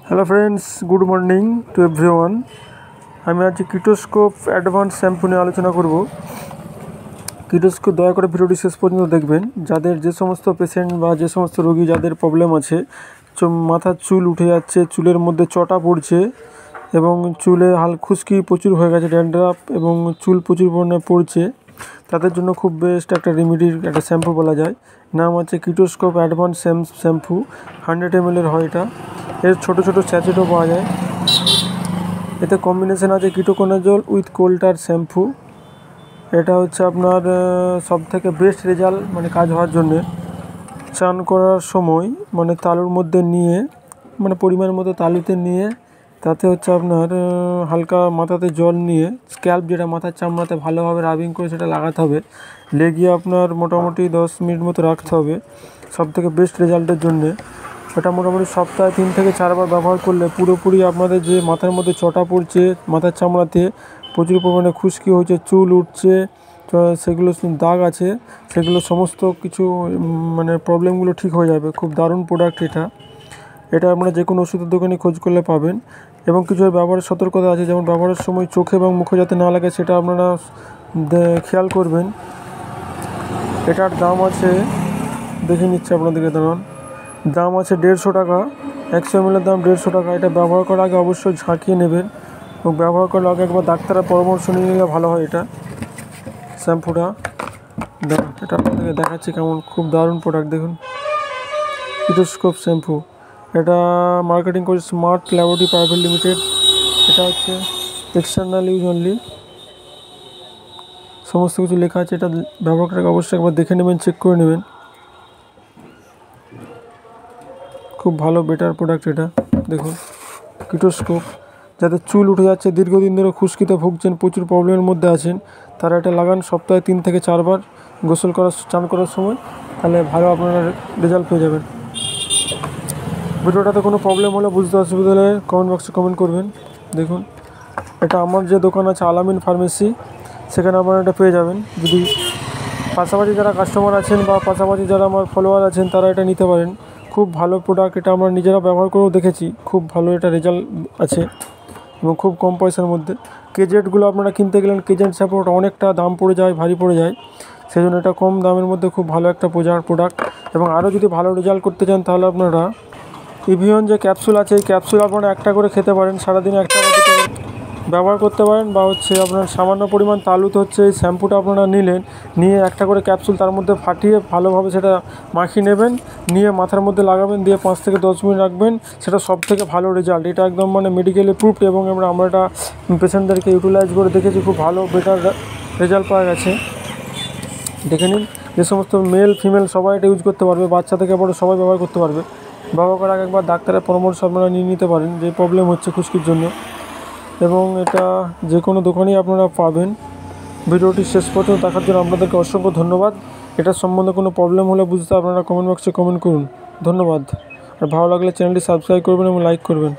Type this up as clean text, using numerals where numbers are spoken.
Hello friends, good morning to everyone. আমি আজ কিটোস্কোপ advance shampoo নিয়ে আলোচনা করব। কিটোস্কোপ দয়া করে ভিডিওটি শেষ পর্যন্ত দেখবেন। যাদের যে সমস্ত পেশেন্ট বা যে সমস্ত রোগী যাদের প্রবলেম আছে, মাথার চুল উঠে যাচ্ছে, চুলের মধ্যে চটা পড়ছে এবং চুলে খুশকি প্রচুর হয়ে গেছে, ড্যান্ড্রাফ এবং চুল প্রচুর পরিমাণে পড়ছে, তাদের জন্য খুব বেস্ট একটা রেমেডির একটা শ্যাম্পু বলা যায়। নাম হচ্ছে কিটোস্কোপ অ্যাডভান্স শ্যাম্পু। 100 ml হয় এটা। এর ছোটো ছোটো স্যাচেটও পাওয়া যায়। এতে কম্বিনেশন আছে কিটোকোনাজল উইথ কোল্টার শ্যাম্পু। এটা হচ্ছে আপনার সব থেকে বেস্ট রেজাল্ট মানে কাজ হওয়ার জন্যে। চান করার সময় মানে তালুর মধ্যে নিয়ে মানে পরিমাণ মতো তালুতে নিয়ে তাতে হচ্ছে আপনার হালকা মাথাতে জল নিয়ে স্ক্যাল্প যেটা মাথার চামড়াতে ভালোভাবে রাবিং করে সেটা লাগাতে হবে। লেগিয়ে আপনার মোটামুটি 10 মিনিট মতো রাখতে হবে সব থেকে বেস্ট রেজাল্টের জন্যে। এটা মোটামুটি সপ্তাহে 3 থেকে 4 বার ব্যবহার করলে পুরোপুরি আপনাদের যে মাথার মধ্যে চটা পড়ছে, মাথার চামড়াতে প্রচুর পরিমাণে খুশকি হচ্ছে, চুল উঠছে, সেগুলো দাগ আছে, সেগুলো সমস্ত কিছু মানে প্রবলেমগুলো ঠিক হয়ে যাবে। খুব দারুণ প্রোডাক্ট এটা। এটা আপনারা যে কোনো ওষুধের দোকানে খোঁজ করলে পাবেন। এবং কিছু ব্যবহারের সতর্কতা আছে, যেমন ব্যবহারের সময় চোখে এবং মুখে যাতে না লাগে সেটা আপনারা খেয়াল করবেন। এটার দাম আছে, দেখে নিচ্ছে আপনাদেরকে, দাম আছে 150 টাকা। 100 ml দাম 150 টাকা। এটা ব্যবহার করার আগে অবশ্যই ঝাঁকিয়ে নেবেন এবং ব্যবহার করার আগে একবার ডাক্তারের পরামর্শ নিয়ে নিলে ভালো হয়। এটা শ্যাম্পুটা এটা আপনাদেরকে দেখাচ্ছি কেমন, খুব দারুণ প্রোডাক্ট। দেখুন, কিটোস্কোপ শ্যাম্পু। এটা মার্কেটিং করছে স্মার্ট ল্যাবরেটরি প্রাইভেট লিমিটেড। এটা হচ্ছে এক্সটার্নাল ইউজ অনলি, সমস্ত কিছু লেখা আছে। এটা ব্যবহার করার আগে অবশ্যই একবার দেখে নেবেন, চেক করে নেবেন। খুব ভালো বেটার প্রোডাক্ট এটা। দেখুন, কিটোস্কোপ। যাদের চুল উঠে যাচ্ছে, দীর্ঘদিন ধরে খুশকিতে ভুগছেন, প্রচুর প্রবলেমের মধ্যে আছেন, তারা এটা লাগান সপ্তাহে 3 থেকে 4 বার চান করার সময়, তাহলে ভালো আপনারা রেজাল্ট পেয়ে যাবেন। ভিডিওটাতে কোনো প্রবলেম হলে, বুঝতে অসুবিধা হলে কমেন্ট বক্সে কমেন্ট করবেন। দেখুন, এটা আমার যে দোকান আছে আলামিন ফার্মেসি, সেখানে আপনারা এটা পেয়ে যাবেন। যদি পাশাপাশি যারা কাস্টমার আছেন বা পাশাপাশি যারা আমার ফলোয়ার আছেন, তারা এটা নিতে পারেন। খুব ভালো প্রোডাক্ট এটা, আমরা নিজেরা ব্যবহার করেও দেখেছি, খুব ভালো এটা রেজাল্ট আছে এবং খুব কম পয়সার মধ্যে। কেজেটগুলো আপনারা কিনতে গেলেন, কেজেট সাপোর্ট অনেকটা দাম পড়ে যায়, ভারী পড়ে যায়, সেই জন্য এটা কম দামের মধ্যে খুব ভালো একটা প্রোডাক্ট। এবং আরও যদি ভালো রেজাল্ট করতে চান, তাহলে আপনারা ইভিয়ন যে ক্যাপসুল আছে, এই ক্যাপসুল আপনারা একটা করে খেতে পারেন, সারাদিনে একটা করে ব্যবহার করতে পারেন। বা হচ্ছে আপনার সামান্য পরিমাণ তালুতে হচ্ছে এই শ্যাম্পুটা আপনারা নিয়ে একটা করে ক্যাপসুল তার মধ্যে ফাটিয়ে ভালোভাবে সেটা মাখিয়ে নেবেন, নিয়ে মাথার মধ্যে লাগাবেন, দিয়ে 5 থেকে 10 মিনিট রাখবেন। সেটা সব থেকে ভালো রেজাল্ট। এটা একদম মানে মেডিকেলি প্রুফড এবং আমরা এটা পেশেন্টদেরকে ইউটিলাইজ করে দেখেছি, খুব ভালো বেটার রেজাল্ট পাওয়া গেছে। দেখে নিন, যে সমস্ত মেল ফিমেল সবাই এটা ইউজ করতে পারবে, বাচ্চা থেকে বড় সবাই ব্যবহার করতে পারবে। ব্যবহার করার আগে একবার ডাক্তারের পরামর্শ আপনারা নিয়ে নিতে পারেন, যে প্রবলেম হচ্ছে খুশকির জন্য। এবং এটা যে কোনো দোকানেই আপনারা পাবেন। ভিডিওটি শেষ পর্যন্ত দেখার জন্য আপনাদেরকে অসংখ্য ধন্যবাদ। এটার সম্বন্ধে কোনো প্রবলেম হলে বুঝতে আপনারা কমেন্ট বক্সে কমেন্ট করুন। ধন্যবাদ। আর ভালো লাগলে চ্যানেলটি সাবস্ক্রাইব করবেন এবং লাইক করবেন।